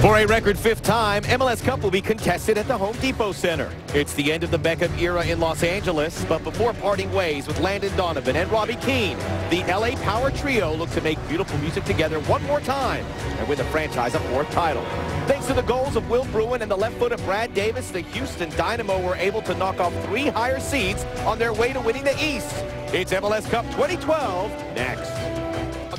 For a record 5th time, MLS Cup will be contested at the Home Depot Center. It's the end of the Beckham era in Los Angeles, but before parting ways with Landon Donovan and Robbie Keane, the LA Power Trio look to make beautiful music together one more time and win the franchise a 4th title. Thanks to the goals of Will Bruin and the left foot of Brad Davis, the Houston Dynamo were able to knock off 3 higher seeds on their way to winning the East. It's MLS Cup 2012 next.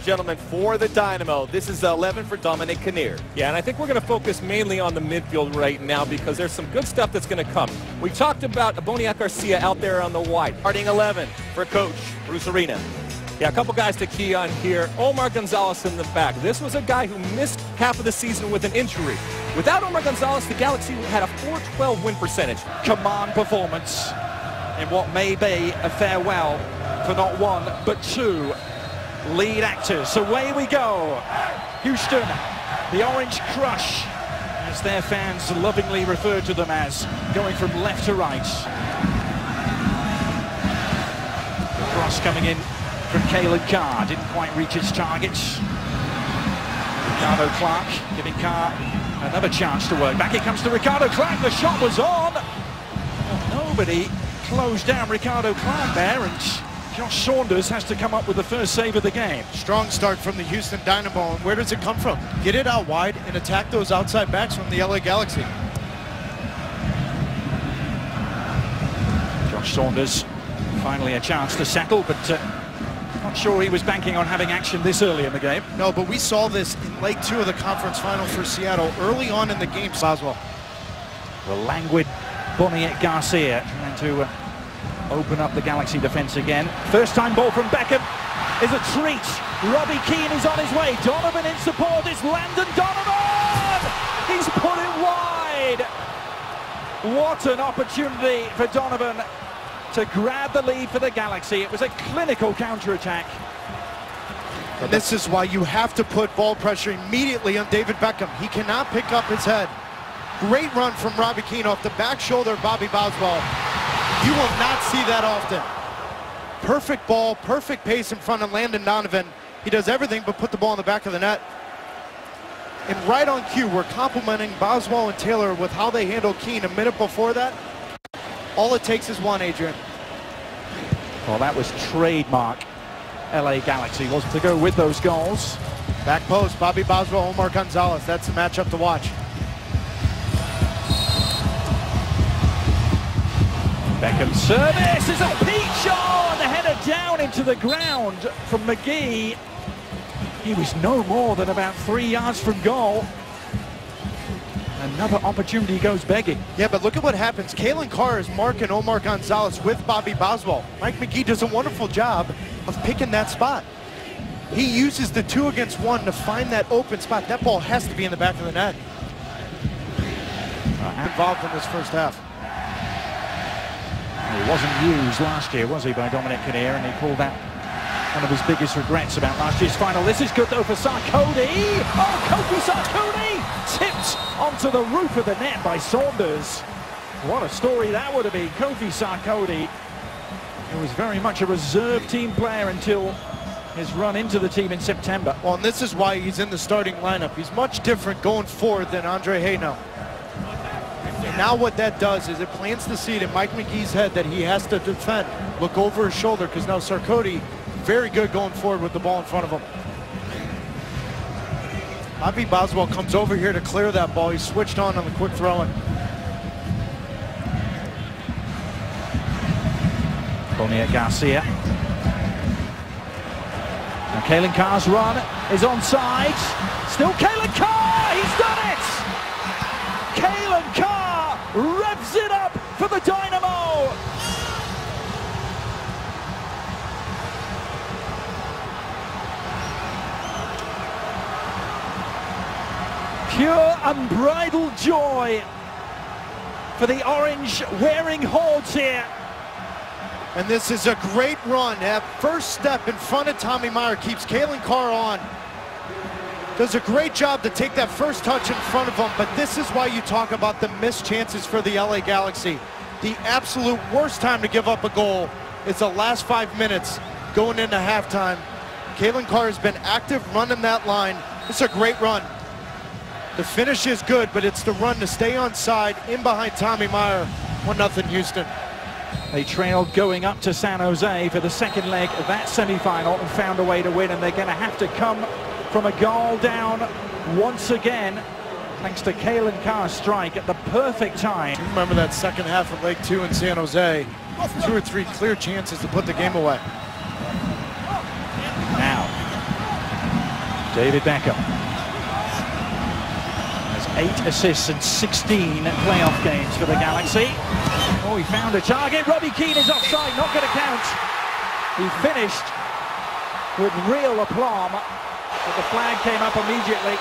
Gentlemen, for the Dynamo, this is 11 for Dominic Kinnear. Yeah, and I think we're going to focus mainly on the midfield right now because there's some good stuff that's going to come. We talked about Boniek Garcia out there on the wide. Starting 11 for coach Bruce Arena. Yeah, a couple guys to key on here. Omar Gonzalez in the back. This was a guy who missed half of the season with an injury. Without Omar Gonzalez, the Galaxy had a .412 win percentage. Command performance in what may be a farewell for not one, but 2 lead actors. Away we go. Houston, the Orange Crush, as their fans lovingly refer to them as, going from left to right. The cross coming in from Kalen Carr, didn't quite reach its targets. Ricardo Clark giving Carr another chance to work. Back it comes to Ricardo Clark, the shot was on. Well, nobody closed down Ricardo Clark there, and Josh Saunders has to come up with the first save of the game. Strong start from the Houston Dynamo, and where does it come from? Get it out wide and attack those outside backs from the LA Galaxy. Josh Saunders, finally a chance to settle, but not sure he was banking on having action this early in the game. No, but we saw this in leg 2 of the conference final for Seattle early on in the game. Boswell. The languid Boniek Garcia trying to open up the Galaxy defense again. First time ball from Beckham is a treat. Robbie Keane is on his way. Donovan in support. It's Landon Donovan! He's put it wide. What an opportunity for Donovan to grab the lead for the Galaxy. It was a clinical counter-attack. And this is why you have to put ball pressure immediately on David Beckham. He cannot pick up his head. Great run from Robbie Keane off the back shoulder of Bobby Boswell. You will not see that often. Perfect ball, perfect pace in front of Landon Donovan. He does everything but put the ball in the back of the net. And right on cue, we're complimenting Boswell and Taylor with how they handled Keane a minute before that. All it takes is one, Adrian. Well, that was trademark LA Galaxy, wasn't to go with those goals. Back post, Bobby Boswell, Omar Gonzalez. That's the matchup to watch. Beckham service is a peach on, the header down into the ground from McGee. He was no more than about 3 yards from goal. Another opportunity goes begging. Yeah, but look at what happens. Kalen Carr is marking Omar Gonzalez with Bobby Boswell. Mike McGee does a wonderful job of picking that spot. He uses the 2 against 1 to find that open spot. That ball has to be in the back of the net. Involved in this first half. He wasn't used last year, was he, by Dominic Kinnear, and he pulled out one of his biggest regrets about last year's final. This is good, though, for Sarkodie. Oh, Kofi Sarkodie tipped onto the roof of the net by Saunders. What a story that would have been. Kofi Sarkodie, who was very much a reserve team player until his run into the team in September. Well, and this is why he's in the starting lineup. He's much different going forward than Andre Hayno. And now what that does is it plants the seed in Mike McGee's head that he has to defend, look over his shoulder, because now Sarkodie, very good going forward with the ball in front of him. Bobby Boswell comes over here to clear that ball. He's switched on the quick throw-in. Boniek Garcia. Now Kalen Carr's run is onside. Still Kalen Carr! He's done it! Kalen Carr revs it up for the Dynamo! Pure unbridled joy for the orange-wearing hordes here. And this is a great run. That first step in front of Tommy Meyer keeps Kalen Carr on. Does a great job to take that first touch in front of him, but this is why you talk about the missed chances for the LA Galaxy. The absolute worst time to give up a goal is the last 5 minutes going into halftime. Kalen Carr has been active running that line. It's a great run. The finish is good, but it's the run to stay on side in behind Tommy Meyer. 1-0 Houston. They trailed going up to San Jose for the second leg of that semi-final and found a way to win, and they're going to have to come from a goal down once again, thanks to Kalen Carr's strike at the perfect time. You remember that second half of Leg 2 in San Jose? 2 or 3 clear chances to put the game away. Now, David Beckham has 8 assists and 16 playoff games for the Galaxy. Oh, he found a target. Robbie Keane is offside, not going to count. He finished with real aplomb, but the flag came up immediately.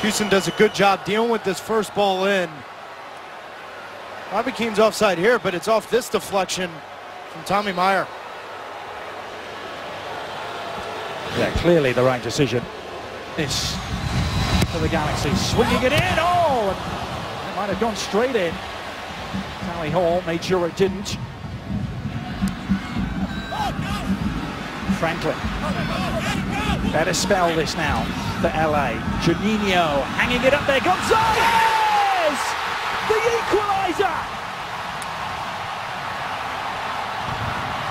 Houston does a good job dealing with this first ball in. Robbie Keane's offside here, but it's off this deflection from Tommy Meyer. Yeah, clearly the right decision. This for the Galaxy, swinging it in. Oh, and it might have gone straight in. Sally Hall made sure it didn't. Franklin. Better spell this now for LA. Juninho hanging it up there. Gonzalez! The equalizer!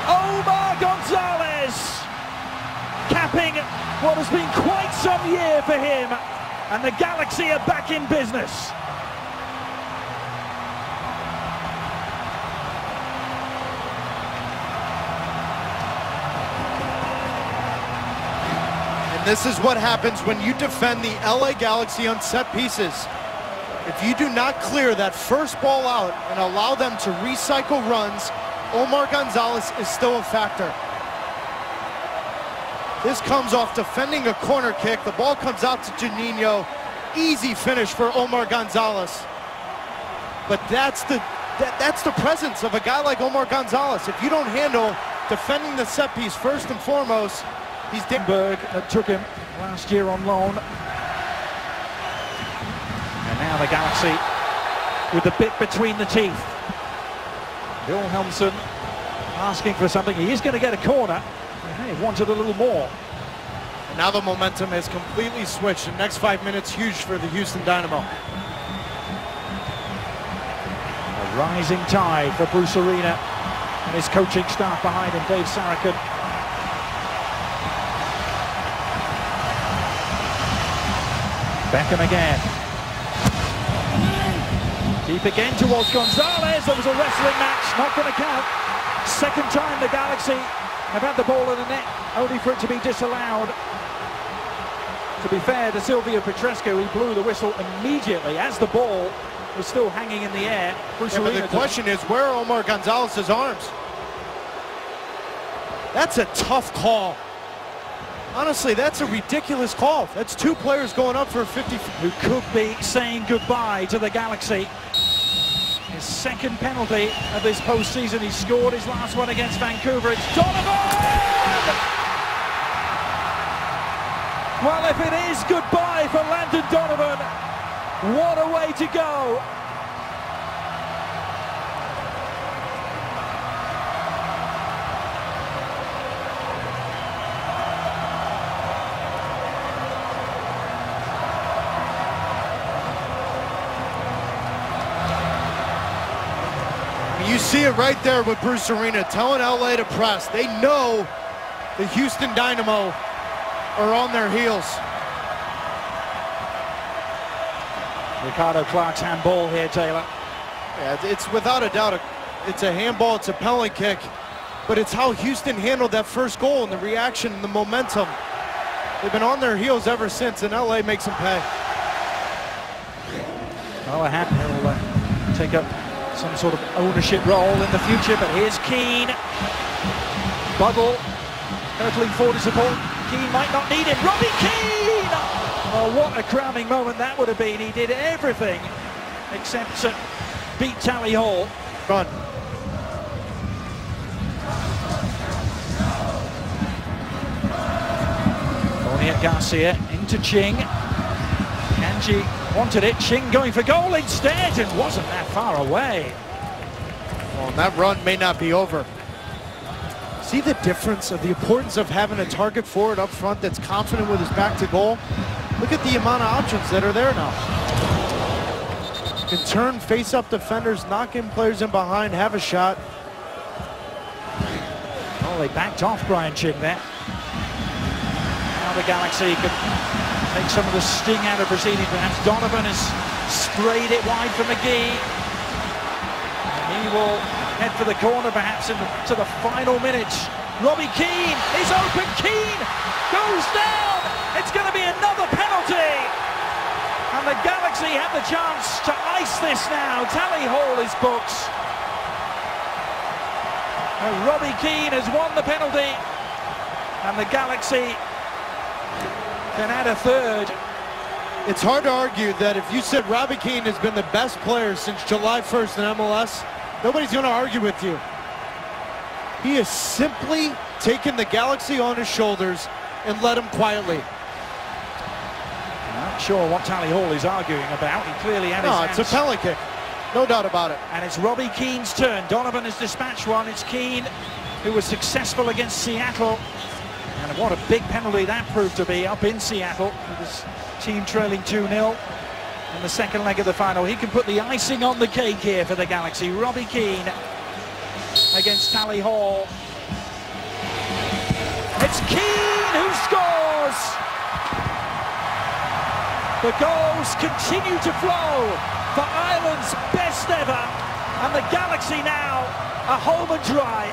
Omar Gonzalez capping what has been quite some year for him, and the Galaxy are back in business. And this is what happens when you defend the LA Galaxy on set pieces. If you do not clear that first ball out and allow them to recycle runs, Omar Gonzalez is still a factor. This comes off defending a corner kick. The ball comes out to Juninho. Easy finish for Omar Gonzalez. But that's the presence of a guy like Omar Gonzalez. If you don't handle defending the set piece first and foremost, he's Berg that took him last year on loan. And now the Galaxy with the bit between the teeth. Bill Helmson asking for something. He is going to get a corner. He wanted a little more. And now the momentum has completely switched. The next 5 minutes huge for the Houston Dynamo. A rising tide for Bruce Arena and his coaching staff behind him, Dave Sarachan. Beckham again. Deep again towards Gonzalez. There was a wrestling match, not going to count. Second time the Galaxy have had the ball in the net, only for it to be disallowed. To be fair to Silvio Petrescu, he blew the whistle immediately as the ball was still hanging in the air. But the question is, where are Omar Gonzalez's arms? That's a tough call. Honestly, that's a ridiculous call. That's 2 players going up for a 50. Who could be saying goodbye to the Galaxy. His second penalty of this postseason. He scored his last one against Vancouver. It's Donovan! Well, if it is goodbye for Landon Donovan, what a way to go. You see it right there with Bruce Arena telling LA to press. They know the Houston Dynamo are on their heels. Ricardo Clark's handball here, Taylor. Yeah, it's without a doubt, it's a handball, it's a penalty kick, but it's how Houston handled that first goal and the reaction and the momentum. They've been on their heels ever since, and LA makes them pay. Well, he'll take up some sort of ownership role in the future, but here's Keane. Buggle hurtling forward to support. Keane might not need it. Robbie Keane! Oh, what a crowning moment that would have been. He did everything except beat Tally Hall. Run. Boniek Garcia into Ching. Kanji wanted it. Ching going for goal instead, and wasn't that far away. Well, That run may not be over. See the difference of the importance of having a target forward up front that's confident with his back to goal? Look at the amount of options that are there now. Can turn face-up defenders, knock in players in behind, have a shot. Well, they backed off Brian Ching there. Now the Galaxy can take some of the sting out of proceeding. Perhaps Donovan has sprayed it wide for McGee. And he will head for the corner perhaps to the final minutes. Robbie Keane is open. Keane goes down. It's going to be another penalty. And the Galaxy have the chance to ice this now. Tally Hall is booked. And Robbie Keane has won the penalty. And the Galaxy can add a third. It's hard to argue that if you said Robbie Keane has been the best player since July 1st in MLS, nobody's going to argue with you. He has simply taken the Galaxy on his shoulders and led them quietly. I'm not sure what Tally Hall is arguing about. He clearly had his hands. It's a penalty kick. No doubt about it. And it's Robbie Keane's turn. Donovan has dispatched one. It's Keane who was successful against Seattle. And what a big penalty that proved to be up in Seattle with his team trailing 2-0 in the second leg of the final. He can put the icing on the cake here for the Galaxy. Robbie Keane against Tally Hall. It's Keane who scores! The goals continue to flow for Ireland's best ever, and the Galaxy now are home and dry.